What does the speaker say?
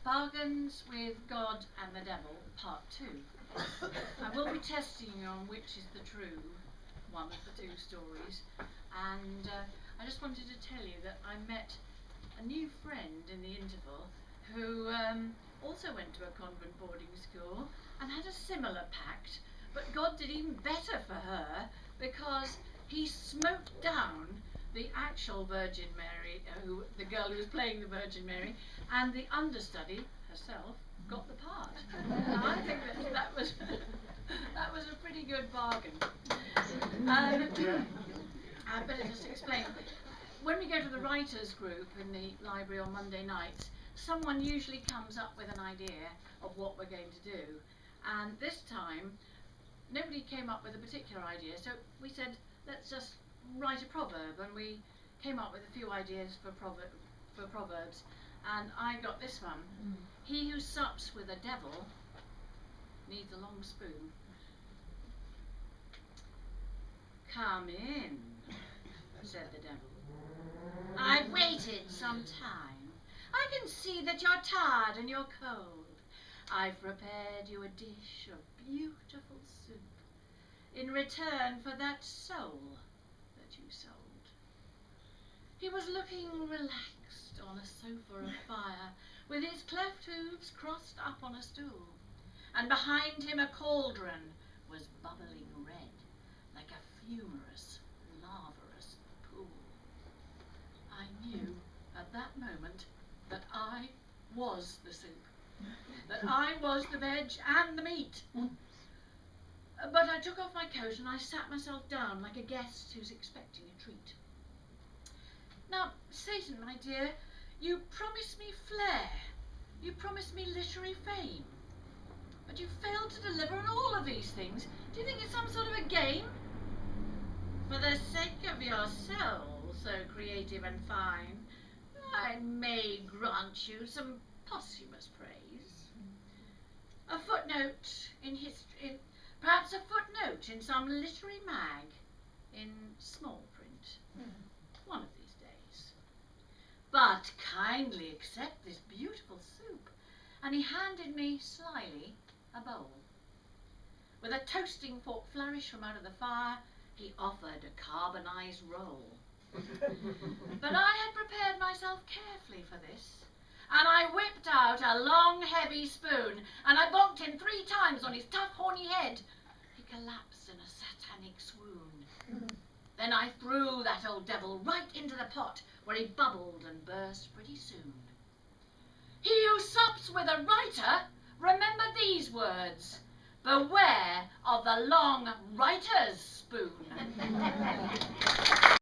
Bargains with God and the Devil, Part 2. I will be testing you on which is the true one of the two stories, and I just wanted to tell you that I met a new friend in the interval who also went to a convent boarding school and had a similar pact, but God did even better for her because he smoked down the actual Virgin Mary, the girl who was playing the Virgin Mary, and the understudy herself got the part. And I think that was that was a pretty good bargain. I better just explain. When we go to the writers' group in the library on Monday nights, someone usually comes up with an idea of what we're going to do. And this time, nobody came up with a particular idea, so we said, let's just write a proverb, and we came up with a few ideas for proverbs, and I got this one. He who sups with a devil needs a long spoon. Come in, said the devil. I've waited some time. I can see that you're tired and you're cold. I've prepared you a dish of beautiful soup in return for that soul that you sold. He was looking relaxed on a sofa of fire, with his cleft hooves crossed up on a stool, and behind him a cauldron was bubbling red, like a fumorous, lavaurous pool. I knew at that moment that I was the soup, that I was the veg and the meat. But I took off my coat and I sat myself down like a guest who's expecting a treat. Now, Satan, my dear, you promised me flair, you promised me literary fame, but you failed to deliver on all of these things. Do you think it's some sort of a game? For the sake of your soul, so creative and fine, I may grant you some posthumous praise. A footnote in history, perhaps a footnote in some literary mag, in small print, one of these days. But kindly accept this beautiful soup. And he handed me slyly a bowl. With a toasting fork flourish from out of the fire, he offered a carbonized roll. But I had prepared myself carefully for this, and I whipped out a long, heavy spoon, and I bonked him 3 times on his tough, horny head. He collapsed in a satanic swoon. Then I threw that old devil right into the pot, where he bubbled and burst pretty soon. He who sups with a writer, remember these words: beware of the long writer's spoon.